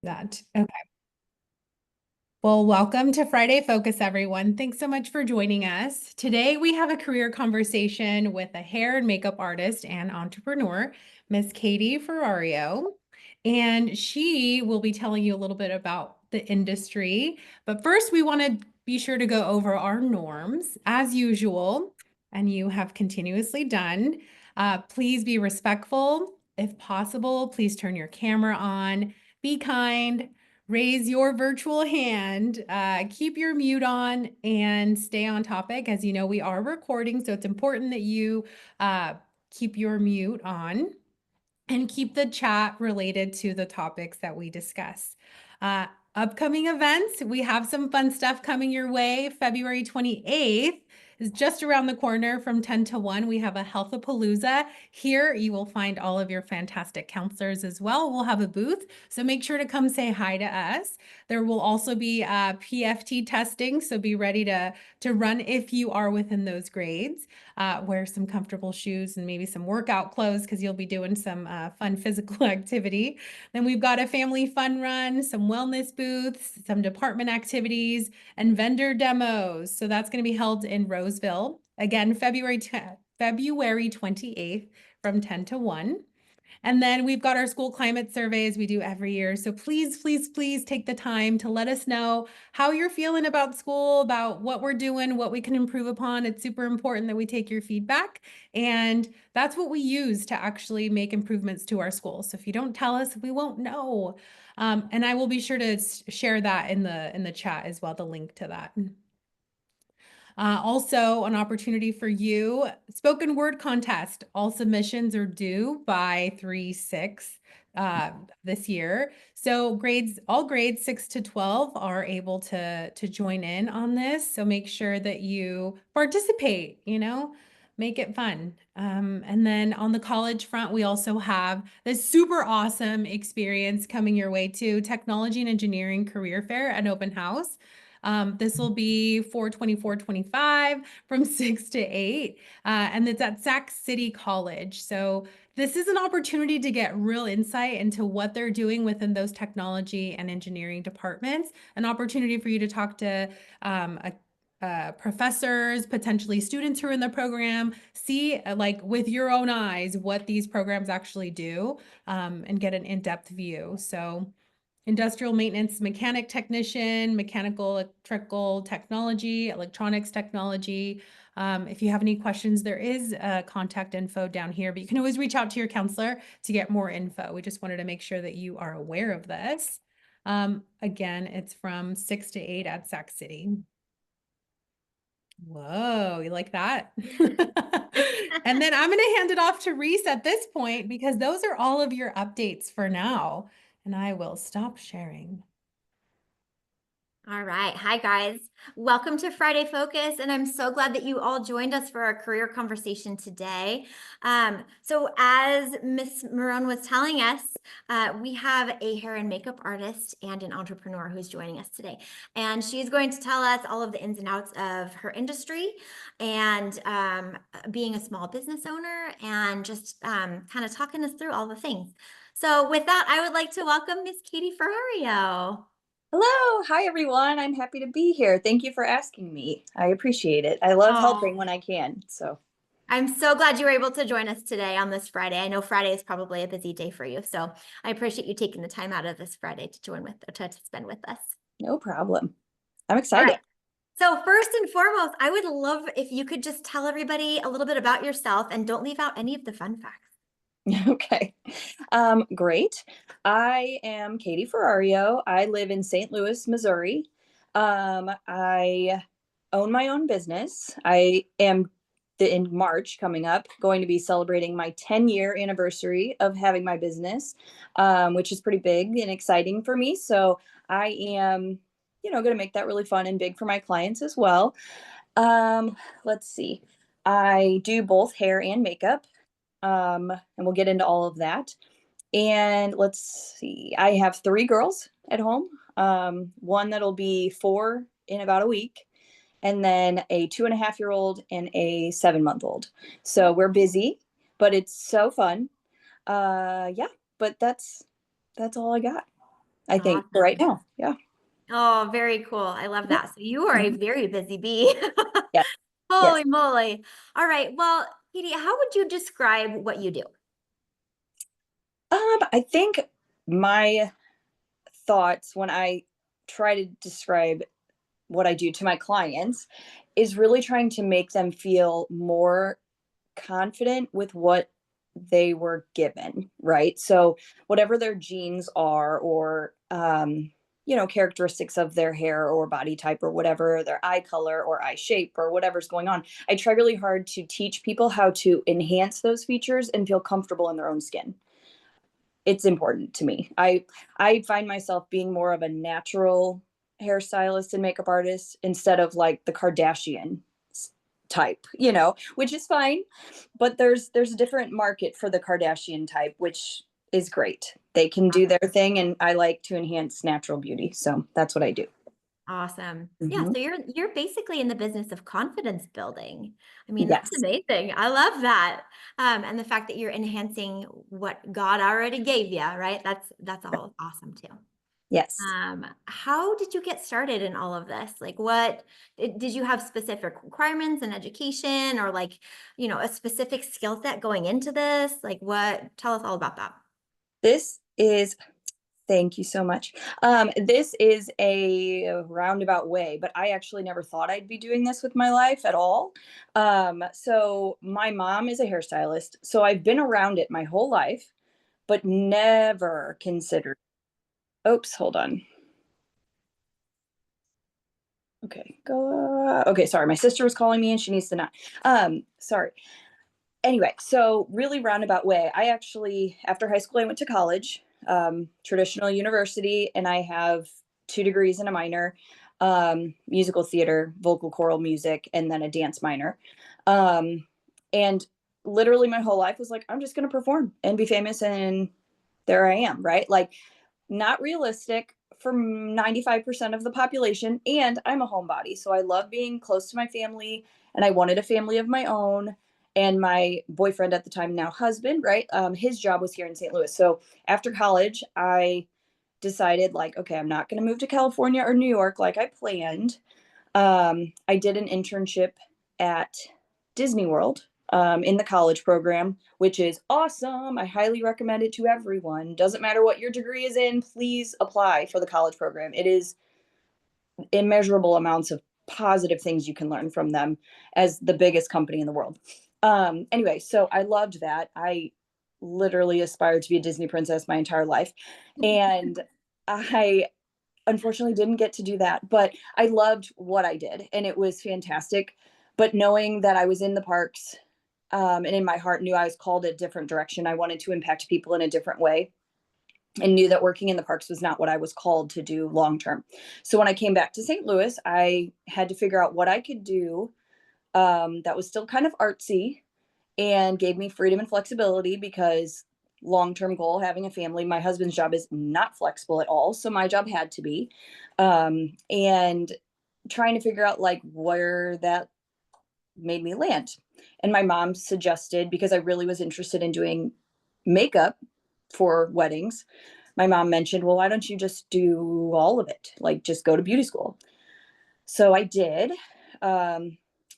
That. Okay. Well, welcome to Friday Focus, everyone. Thanks so much for joining us. Today, we have a career conversation with a hair and makeup artist and entrepreneur, Miss Katie Ferrario. And she will be telling you a little bit about the industry. But first, we want to be sure to go over our norms as usual, and you have continuously done. Please be respectful. If possible, please turn your camera on. Be kind, raise your virtual hand, keep your mute on, and stay on topic. As you know, we are recording, so it's important that you keep your mute on and keep the chat related to the topics that we discuss. Uh, Upcoming events, we have some fun stuff coming your way. February 28th is just around the corner from 10 to 1. We have a Healthapalooza. Here you will find all of your fantastic counselors as well. We'll have a booth, so make sure to come say hi to us. There will also be PFT testing, so be ready to run if you are within those grades. Wear some comfortable shoes and maybe some workout clothes because you'll be doing some fun physical activity. Then we've got a family fun run, some wellness booths, some department activities, and vendor demos. So that's going to be held in Roseville. Again, February 28th from 10 to 1. And then we've got our school climate surveys we do every year. So please, please, please take the time to let us know how you're feeling about school, about what we're doing, what we can improve upon. It's super important that we take your feedback. And that's what we use to actually make improvements to our school. So if you don't tell us, we won't know. And I will be sure to share that in the chat as well, the link to that. Also, an opportunity for you, spoken word contest. All submissions are due by 3/6 this year. So all grades 6 to 12 are able to join in on this. So make sure that you participate, make it fun. And then on the college front, we also have this super awesome experience coming your way too, Technology and Engineering Career Fair and Open House. This will be for 24-25 from 6 to 8, and it's at Sac City College. So this is an opportunity to get real insight into what they're doing within those technology and engineering departments, an opportunity for you to talk to professors, potentially students who are in the program, see like with your own eyes what these programs actually do, and get an in-depth view. So industrial maintenance mechanic technician, mechanical electrical technology, electronics technology. If you have any questions, there is contact info down here, but you can always reach out to your counselor to get more info. We just wanted to make sure that you are aware of this. Again, it's from 6 to 8 at Sac City. Whoa, you like that? And then I'm going to hand it off to Reese at this point because those are all of your updates for now. And I will stop sharing. All right. Hi, guys. Welcome to Friday Focus. And I'm so glad that you all joined us for our career conversation today. So as Miss Marone was telling us, we have a hair and makeup artist and an entrepreneur who's joining us today. And she's going to tell us all of the ins and outs of her industry and being a small business owner and just kind of talking us through all the things. So with that, I would like to welcome Miss Katie Ferrario. Hello. Hi, everyone. I'm happy to be here. Thank you for asking me. I appreciate it. I love helping when I can. So I'm so glad you were able to join us today on this Friday. I know Friday is probably a busy day for you. So I appreciate you taking the time out of this Friday to to spend with us. no problem. I'm All excited. right. So first and foremost, I would love if you could just tell everybody a little bit about yourself and don't leave out any of the fun facts. Okay. Great. I am Katie Ferrario. I live in St. Louis, Missouri. I own my own business. I am in March coming up going to be celebrating my 10-year anniversary of having my business, which is pretty big and exciting for me. So I am, going to make that really fun and big for my clients as well. Let's see. I do both hair and makeup, and we'll get into all of that. And let's see, I have 3 girls at home, one that'll be 4 in about a week, and then a 2.5-year-old and a 7-month-old. So we're busy, but it's so fun. Yeah, but that's all I got. I think, for right Awesome. now. Yeah. Oh, very cool. I love Yeah. that. So you are a Mhm. very busy bee. Yes. Yes. Holy moly. All right. Well, Katie, how would you describe what you do? I think my thoughts when I try to describe what I do to my clients is really trying to make them feel more confident with what they were given, right? So whatever their genes are, or characteristics of their hair or body type or whatever, their eye color or eye shape or whatever's going on, I try really hard to teach people how to enhance those features and feel comfortable in their own skin. It's important to me. I find myself being more of a natural hairstylist and makeup artist instead of like the Kardashian type, which is fine, but there's a different market for the Kardashian type, which is great. They can do their thing, and I like to enhance natural beauty, so that's what I do. Awesome. Yeah, Hmm. so you're basically in the business of confidence building. I mean, that's Yes. amazing. I love that. And the fact that you're enhancing what God already gave you, right? That's all awesome too. Yes. How did you get started in all of this? Like what did you have specific requirements in education or like, a specific skill set going into this? Like tell us all about that. This is Thank you so much. This is a roundabout way, but I actually never thought I'd be doing this with my life at all. So my mom is a hairstylist, so I've been around it my whole life, but never considered. Oops, hold on. Okay, go. Okay, sorry. My sister was calling me and she needs to not. Sorry. Anyway, so really roundabout way. I actually, after high school, I went to college, traditional university, and I have 2 degrees and a minor, musical theater, vocal choral music, and then a dance minor. Um, and literally my whole life was like, I'm just going to perform and be famous. And there I am, right? Like, not realistic for 95% of the population. And I'm a homebody. So I love being close to my family, and I wanted a family of my own. And my boyfriend at the time, now husband, right? His job was here in St. Louis. So after college, I decided, like, okay, I'm not going to move to California or New York like I planned. I did an internship at Disney World, in the college program, which is awesome. I highly recommend it to everyone. Doesn't matter what your degree is in, please apply for the college program. It is immeasurable amounts of positive things you can learn from them as the biggest company in the world. Anyway, so I loved that. I literally aspired to be a Disney princess my entire life. And I unfortunately didn't get to do that, but I loved what I did and it was fantastic. But knowing that I was in the parks, and in my heart knew I was called a different direction, I wanted to impact people in a different way, and knew that working in the parks was not what I was called to do long term. So when I came back to St. Louis, I had to figure out what I could do, that was still kind of artsy and gave me freedom and flexibility, because long term goal, having a family, my husband's job is not flexible at all. So my job had to be. And trying to figure out like where that made me land. And my mom suggested, because I really was interested in doing makeup for weddings, my mom mentioned, well, why don't you just do all of it? Like, just go to beauty school. So I did, a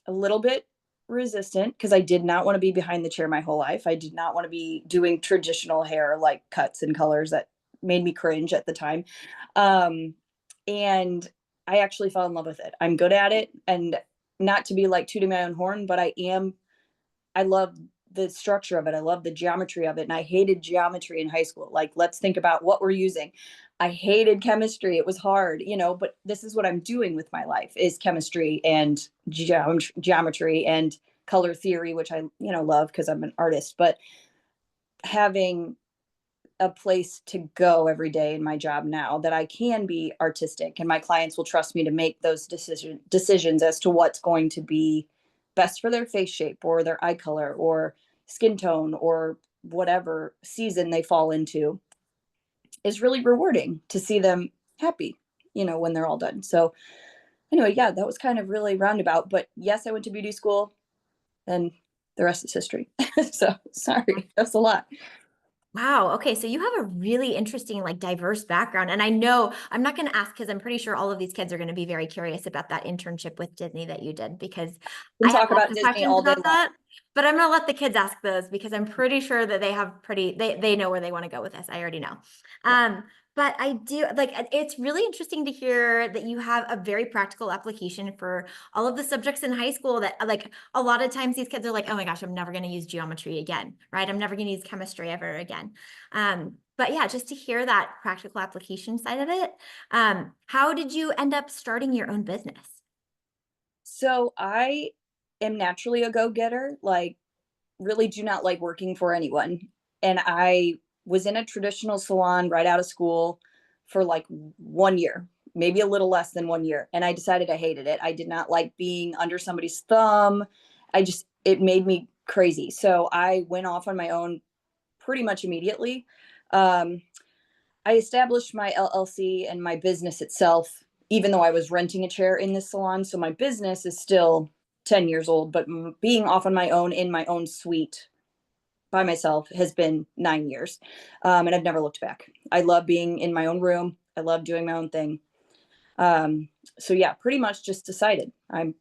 little bit resistant, because I did not want to be behind the chair my whole life. I did not want to be doing traditional hair, like cuts and colors that made me cringe at the time. Um, and I actually fell in love with it. I'm good at it. And not to be like tooting my own horn, but I love the structure of it. I love the geometry of it. And I hated geometry in high school. Like, let's think about what we're using. I hated chemistry. It was hard, but this is what I'm doing with my life, is chemistry and geometry and color theory, which I, love because I'm an artist. But having a place to go every day in my job now, that I can be artistic and my clients will trust me to make those decisions as to what's going to be best for their face shape or their eye color or skin tone or whatever season they fall into, is really rewarding to see them happy, when they're all done. So anyway, yeah, that was kind of really roundabout, but yes, I went to beauty school and the rest is history. So sorry, that's a lot. Wow. Okay. So you have a really interesting, like diverse background. And I know I'm not going to ask because I'm pretty sure all of these kids are going to be very curious about that internship with Disney that you did because We I can have talk lots about of Disney questions all day about long. that. But I'm going to let the kids ask those because I'm pretty sure that they have they know where they want to go with this. I already know. Yeah. But I do like it's really interesting to hear that you have a very practical application for all of the subjects in high school that like a lot of times these kids are like, oh my gosh, I'm never going to use geometry again, right? I'm never going to use chemistry ever again. But yeah, just to hear that practical application side of it. How did you end up starting your own business? So I am naturally a go-getter, like really do not like working for anyone. And I was in a traditional salon right out of school for like 1 year, maybe a little less than 1 year. And I decided I hated it. I did not like being under somebody's thumb. It made me crazy. So I went off on my own pretty much immediately. Um, I established my LLC and my business itself, even though I was renting a chair in this salon. So my business is still 10 years old, but being off on my own in my own suite by myself has been 9 years. And I've never looked back. I love being in my own room. I love doing my own thing. Um, so yeah, pretty much just decided I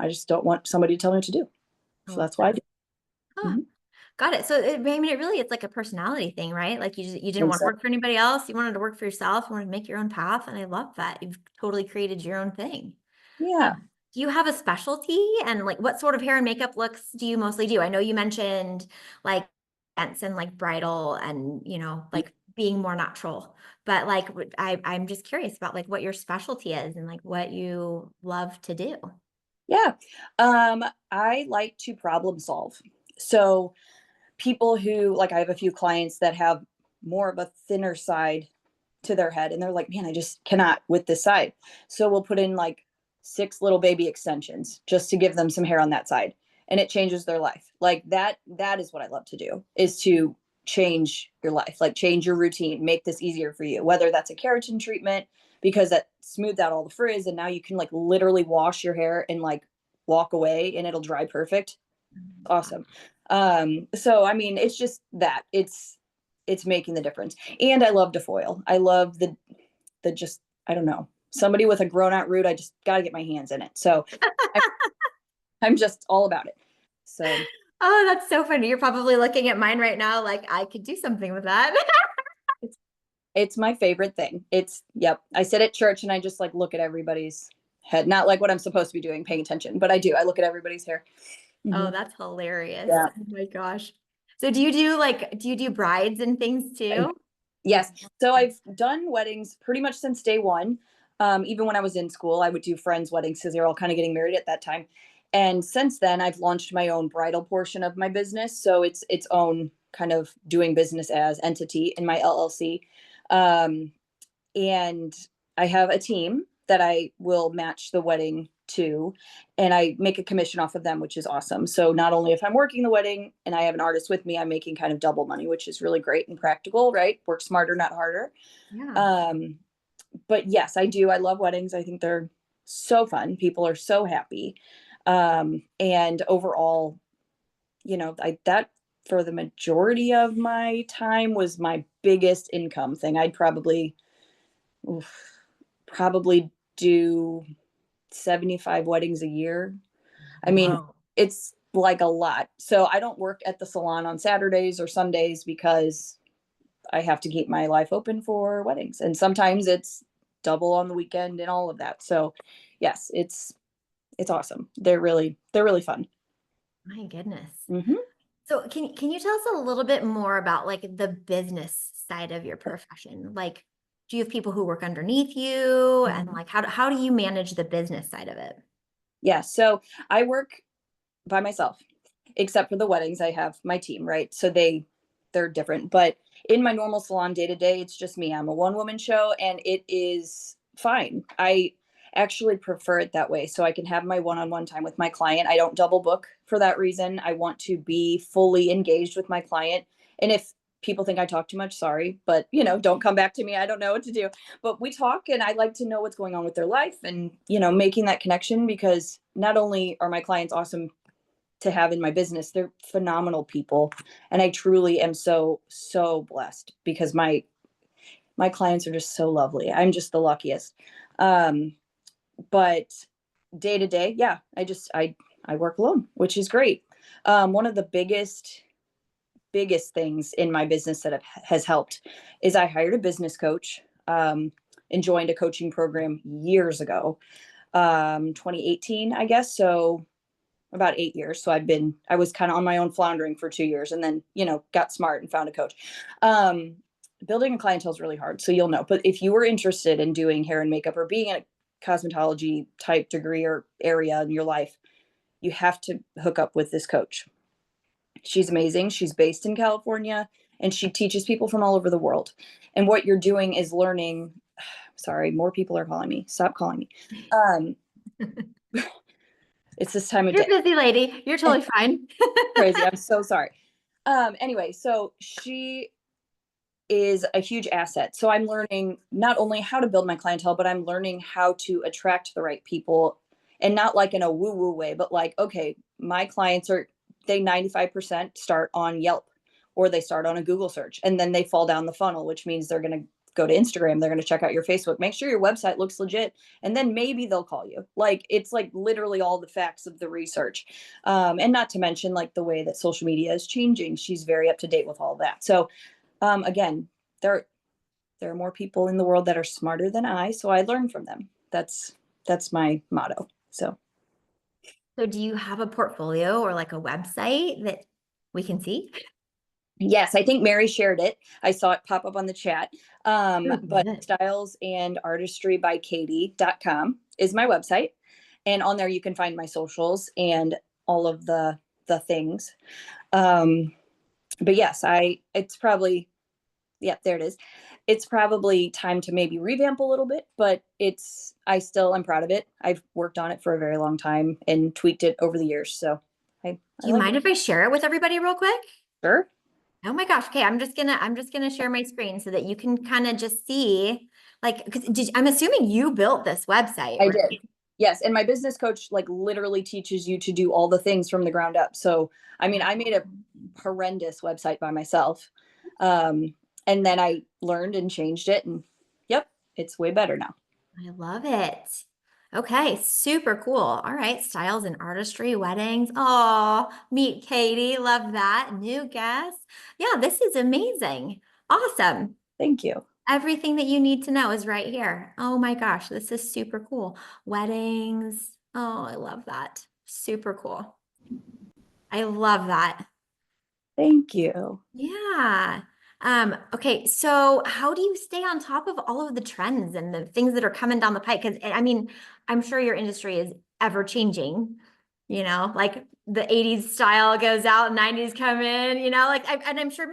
just don't want somebody to tell me what to do. So Oh, that's why I do. huh. Mhm. Got it. So I mean, it really, it's like a personality thing, right? Like you didn't And want to so, work for anybody else. You wanted to work for yourself. You wanted to make your own path. And I love that. You've totally created your own thing. yeah. Do you have a specialty and like what sort of hair and makeup looks do you mostly do? I know you mentioned like events and like bridal and like being more natural, but like I'm just curious about like what your specialty is and like what you love to do. Yeah. I like to problem solve. So people who like I have a few clients that have more of a thinner side to their head and they're like, man, I just cannot with this side. So we'll put in like 6 little baby extensions just to give them some hair on that side. And it changes their life. Like that is what I love to do is to change your life, like change your routine, make this easier for you, whether that's a keratin treatment because that smooths out all the frizz and now you can like literally wash your hair and like walk away and it'll dry perfect. Awesome. So I mean it's just that it's making the difference. And I love to foil. I love the just I don't know, somebody with a grown out root. I just got to get my hands in it. So I, I'm just all about it. So Oh, that's so funny. You're probably looking at mine right now like I could do something with that. it's it's my favorite thing. It's yep. I sit at church and I just like look at everybody's head. Not like what I'm supposed to be doing, paying attention, but I do. I look at everybody's hair. Oh, Mhm. that's hilarious. Yeah. Oh my gosh. So do you do brides and things too? Yes. So I've done weddings pretty much since day one. Even when I was in school, I would do friends' weddings because they were all kind of getting married at that time. And since then, I've launched my own bridal portion of my business. So it's its own kind of doing business as entity in my LLC. Um, and I have a team that I will match the wedding to, and I make a commission off of them, which is awesome. So not only if I'm working the wedding and I have an artist with me, I'm making kind of double money, which is really great and practical, right? Work smarter, not harder. Yeah. Um, but yes, I do. I love weddings. I think they're so fun. People are so happy. And overall, that for the majority of my time was my biggest income thing. I'd probably do 75 weddings a year. I mean, Whoa. it's like a lot. So I don't work at the salon on Saturdays or Sundays because I have to keep my life open for weddings. And sometimes it's double on the weekend and all of that. So yes, it's awesome. They're really fun. My goodness. Hmm. So can you tell us a little bit more about like the business side of your profession? Like, do you have people who work underneath you and like how do you manage the business side of it? Yeah. So I work by myself, except for the weddings. I have my team, right? So they're different. But in my normal salon day to day, it's just me. I'm a one woman show and it is fine. I actually prefer it that way. So I can have my one on one time with my client. I don't double book for that reason. I want to be fully engaged with my client. And if people think I talk too much, sorry, but don't come back to me. I don't know what to do. But we talk and I like to know what's going on with their life and, making that connection because not only are my clients awesome to have in my business. They're phenomenal people. And I truly am so, so blessed because my clients are just so lovely. I'm just the luckiest. But day to day, yeah, I work alone, which is great. One of the biggest things in my business that has helped is I hired a business coach, and joined a coaching program years ago, 2018, I guess. So about 8 years. So I was kind of on my own floundering for 2 years, and then, got smart and found a coach. Um, Building a clientele is really hard. So you'll know, but if you were interested in doing hair and makeup or being in a cosmetology type degree or area in your life, you have to hook up with this coach. She's amazing. She's based in California and she teaches people from all over the world. And what you're doing is learning. Sorry, more people are calling me. Stop calling me. Um, it's this time of You're day. a busy lady. You're totally fine. Crazy. I'm so sorry. Anyway, so she is a huge asset. So I'm learning not only how to build my clientele, but I'm learning how to attract the right people, and not like in a woo woo way, but like, okay, my clients they 95% start on Yelp or they start on a Google search and then they fall down the funnel, which means they're going to go to Instagram. They're going to check out your Facebook, make sure your website looks legit. And then maybe they'll call you. Like, it's like literally all the facts of the research. And not to mention like the way that social media is changing. She's very up to date with all that. So again, there are more people in the world that are smarter than I, so I learn from them. That's my motto. So So do you have a portfolio or like a website that we can see? yes, I think Mary shared it. I saw it pop up on the chat. Oh, But good. styles and artistry by Katie.com is my website. And on there you can find my socials and all of the things. But yes, it's probably, yeah, there it is. It's probably time to maybe revamp a little bit, but I'm proud of it. I've worked on it for a very long time and tweaked it over the years. So I Do you like mind it. if I share it with everybody real quick? Sure. Oh my gosh. Okay, I'm just gonna share my screen so that you can kind of just see, like, because I'm assuming you built this website, I right? did. Yes. And my business coach like literally teaches you to do all the things from the ground up. So, I mean, I made a horrendous website by myself. And then I learned and changed it, and yep, it's way better now. I love it. Okay, super cool. All right, styles and artistry, weddings. Oh, meet Katie. Love that. New guest. Yeah, this is amazing. Awesome. Thank you. Everything that you need to know is right here. Oh my gosh, this is super cool. Weddings. Oh, I love that. Super cool. I love that. Thank you. Yeah. Okay, so how do you stay on top of all of the trends and the things that are coming down the pike? Because I mean, I'm sure your industry is ever changing, like the 80s style goes out, 90s come in, like and I'm sure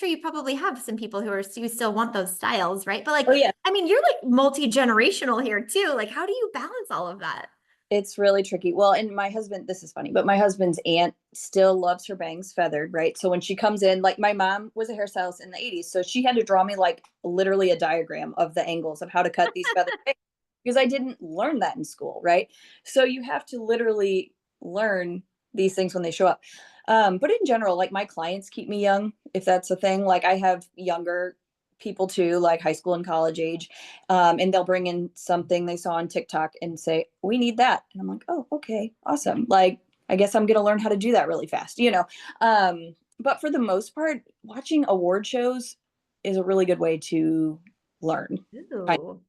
you probably have some people who still want those styles, right? But like, Oh yeah. I mean, you're like multi-generational here too. Like, how do you balance all of that? It's really tricky. Well, and my husband, this is funny, but my husband's aunt still loves her bangs feathered, right? So when she comes in, like my mom was a hairstylist in the 80s. So she had to draw me like literally a diagram of the angles of how to cut these feathered bangs because I didn't learn that in school, right? So you have to literally learn these things when they show up. But in general, like my clients keep me young, if that's a thing. Like I have younger people too, like high school and college age, and they'll bring in something they saw on TikTok and say, "We need that," and I'm like, "Oh, okay, awesome." Like, I guess I'm gonna learn how to do that really fast. But for the most part, watching award shows is a really good way to learn kind of Ooh.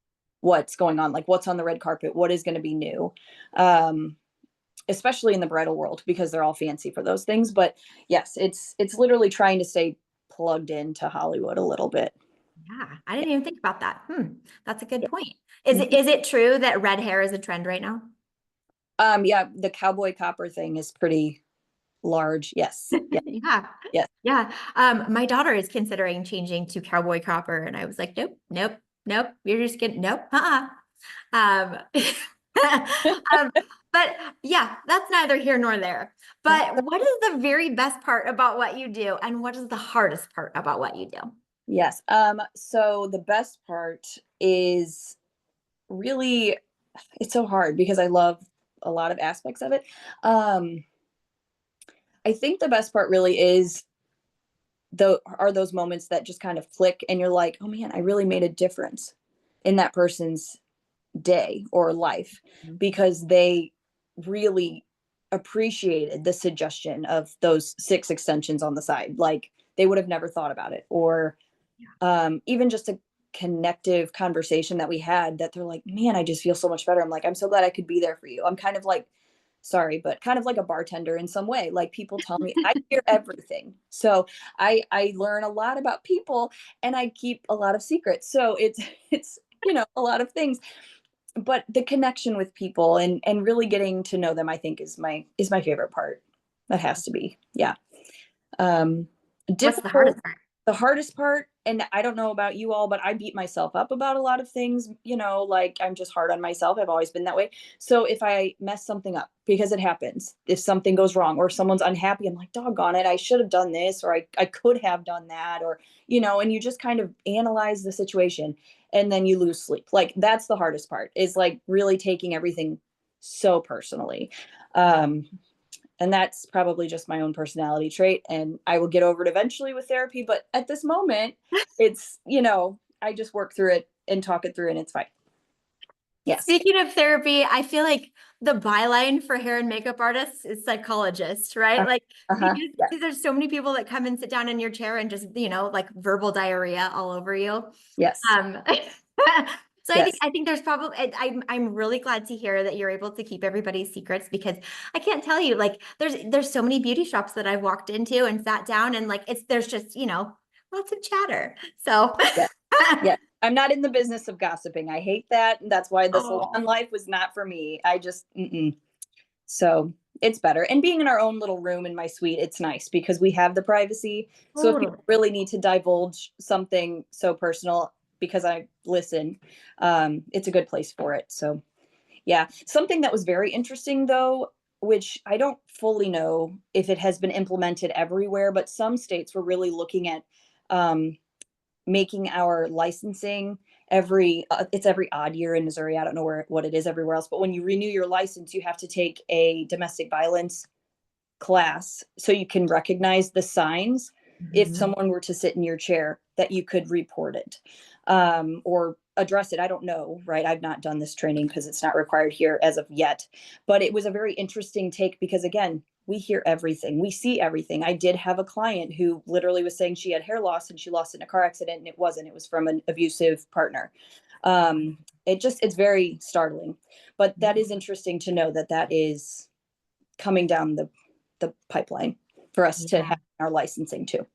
what's going on, like what's on the red carpet, what is going to be new. Um, Especially in the bridal world because they're all fancy for those things. But yes, it's literally trying to stay plugged into Hollywood a little bit. Yeah, I didn't even think about that. That's a good Yeah. point. Is it true that red hair is a trend right now? Yeah, the cowboy copper thing is pretty large. Yes. Yeah. Yeah. Yes. Yeah. My daughter is considering changing to cowboy copper, and I was like, nope, nope, nope. You're just getting nope, Um, um, but yeah, that's neither here nor there. But what is the very best part about what you do, and what is the hardest part about what you do? Yes. So the best part is really, it's so hard because I love a lot of aspects of it. Um, I think the best part really is are those moments that just kind of click and you're like, oh man, I really made a difference in that person's day or life because they really appreciated the suggestion of those 6 extensions on the side. Like they would have never thought about it. Or even just a connective conversation that we had that they're like, man, I just feel so much better. I'm like, I'm so glad I could be there for you. I'm kind of like, sorry, but kind of like a bartender in some way. Like people tell me I hear everything. So I learn a lot about people and I keep a lot of secrets. So it's a lot of things. But the connection with people and really getting to know them, I think is my favorite part. That has to be. Yeah. Um What's the difficult hardest part? the hardest part, and I don't know about you all, but I beat myself up about a lot of things, like I'm just hard on myself. I've always been that way. So if I mess something up, because it happens, if something goes wrong or someone's unhappy, I'm like, doggone it, I should have done this, or I could have done that, or, and you just kind of analyze the situation and then you lose sleep. Like that's the hardest part is like really taking everything so personally. Um, and that's probably just my own personality trait. And I will get over it eventually with therapy. But at this moment, it's, I just work through it and talk it through and it's fine. Yes. Speaking of therapy, I feel like the byline for hair and makeup artists is psychologist, right? Like Uh-huh. Yeah. because there's so many people that come and sit down in your chair and just, like verbal diarrhea all over you. Yes. So Yes. I think there's probably I'm really glad to hear that you're able to keep everybody's secrets because I can't tell you, like there's so many beauty shops that I've walked into and sat down and like there's just, lots of chatter. So Yeah. Yeah. I'm not in the business of gossiping. I hate that. And that's why the salon oh, life was not for me. I just, So it's better. And being in our own little room in my suite, it's nice because we have the privacy. So if totally. people really need to divulge something so personal, because I listen, it's a good place for it. So yeah. Something that was very interesting though, which I don't fully know if it has been implemented everywhere, but some states were really looking at um, making our licensing it's every odd year in Missouri. I don't know what it is everywhere else, but when you renew your license, you have to take a domestic violence class so you can recognize the signs if Mhm. someone were to sit in your chair that you could report it or address it. I don't know, right? I've not done this training because it's not required here as of yet, but it was a very interesting take because again, we hear everything, we see everything. I did have a client who literally was saying she had hair loss and she lost it in a car accident and it was from an abusive partner. It's very startling, but that is interesting to know that is coming down the pipeline for us to Yeah, have our licensing too.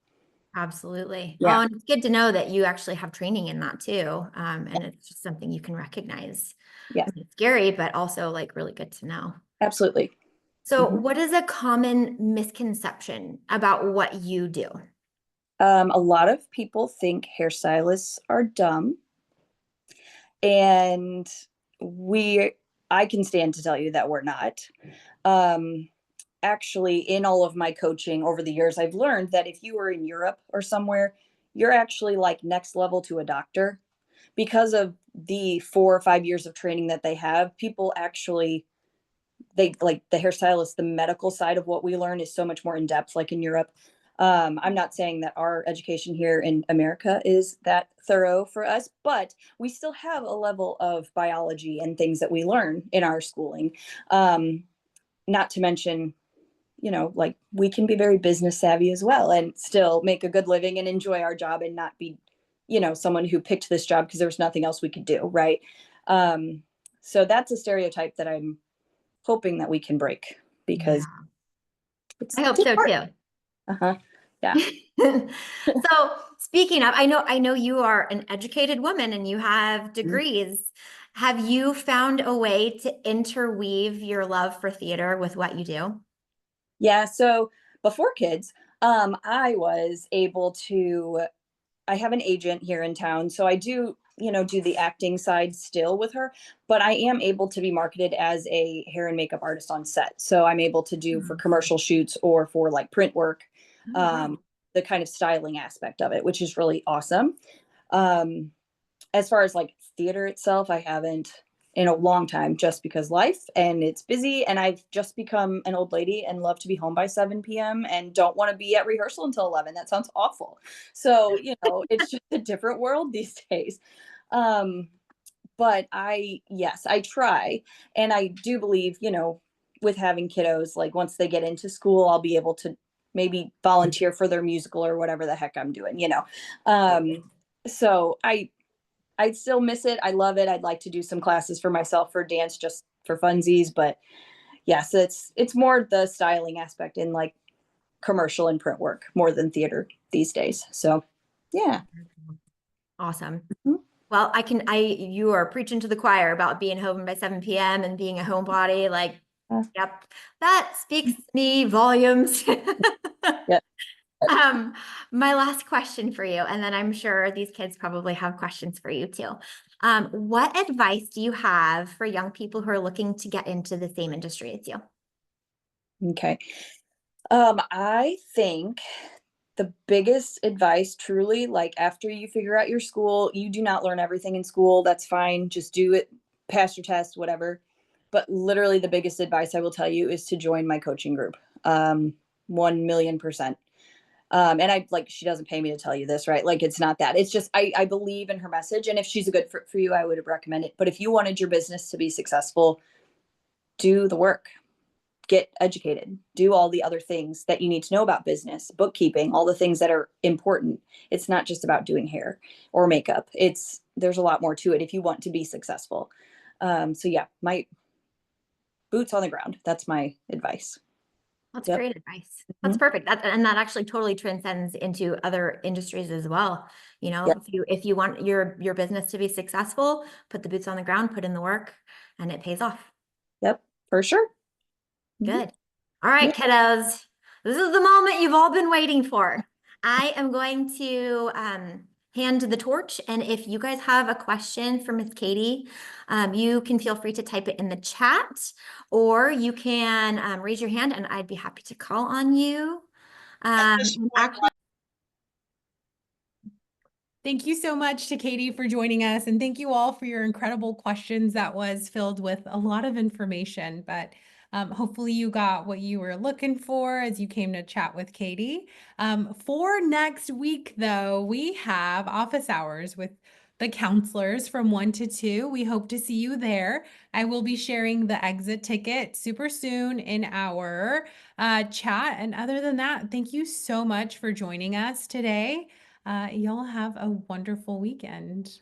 absolutely. Yeah. Oh, and it's good to know that you actually have training in that too. And it's just something you can recognize. Yeah. I mean, it's scary, but also like really good to know. Absolutely. So, Mhm. what is a common misconception about what you do? A lot of people think hairstylists are dumb, and we I can stand to tell you that we're not. Um, Actually, in all of my coaching over the years, I've learned that if you were in Europe or somewhere, you're actually like next level to a doctor because of the 4 or 5 years of training that they have. People actually they like the hairstylist, the medical side of what we learn is so much more in depth, like in Europe. I'm not saying that our education here in America is that thorough for us, but we still have a level of biology and things that we learn in our schooling. Not to mention, like we can be very business savvy as well and still make a good living and enjoy our job and not be, someone who picked this job because there was nothing else we could do, right? So that's a stereotype that I'm hoping that we can break because Yeah, it's I hope just so hard. too. Uh-huh. Yeah. So, speaking of, I know you are an educated woman and you have Mhm. degrees. Have you found a way to interweave your love for theater with what you do? Yeah. So before kids, I was able to, I have an agent here in town. So I do, do the acting side still with her, but I am able to be marketed as a hair and makeup artist on set. So I'm able to do for Hmm. commercial shoots or for like print work, Oh, um, wow. the kind of styling aspect of it, which is really awesome. Um, as far as like theater itself, I haven't. in a long time, just because life and it's busy. And I've just become an old lady and love to be home by 7 p.m. and don't want to be at rehearsal until 11. That sounds awful. So, it's just a different world these days. Um, but yes, I try. And I do believe, with having kiddos, like once they get into school, I'll be able to maybe volunteer for their musical or whatever the heck I'm doing. So I still miss it. I love it. I'd like to do some classes for myself for dance just for funsies, but yes, it's more the styling aspect in like commercial and print work more than theater these days. So, yeah. Awesome. Mhm. Well, you are preaching to the choir about being home by 7 p.m. and being a homebody. Like, yep, that speaks to me volumes. Yeah. My last question for you, and then I'm sure these kids probably have questions for you too. What advice do you have for young people who are looking to get into the same industry as you? Okay. I think the biggest advice truly, like after you figure out your school, you do not learn everything in school. That's fine. Just do it, pass your test, whatever. But literally the biggest advice I will tell you is to join my coaching group. 1,000,000%. And she doesn't pay me to tell you this, right? Like, it's not that. It's just, I believe in her message. And if she's a good fit for you, I would recommend it. But if you wanted your business to be successful, do the work, get educated, do all the other things that you need to know about business, bookkeeping, all the things that are important. It's not just about doing hair or makeup. There's a lot more to it if you want to be successful. So yeah, my boots on the ground. That's my advice. That's Yep. great advice. That's Mhm. perfect. And that actually totally transcends into other industries as well. Yep. If you want your business to be successful, put the boots on the ground, put in the work, and it pays off. Yep. For sure. Mhm. Good. All right, Yep. kiddos. This is the moment you've all been waiting for. I am going to hand the torch. And if you guys have a question for Miss Katie, you can feel free to type it in the chat, or you can raise your hand and I'd be happy to call on you. Actually, Thank you so much to Katie for joining us, and thank you all for your incredible questions. That was filled with a lot of information, but hopefully you got what you were looking for as you came to chat with Katie. For next week, though, we have office hours with the counselors from 1 to 2. We hope to see you there. I will be sharing the exit ticket super soon in our chat. And other than that, thank you so much for joining us today. Y'all have a wonderful weekend.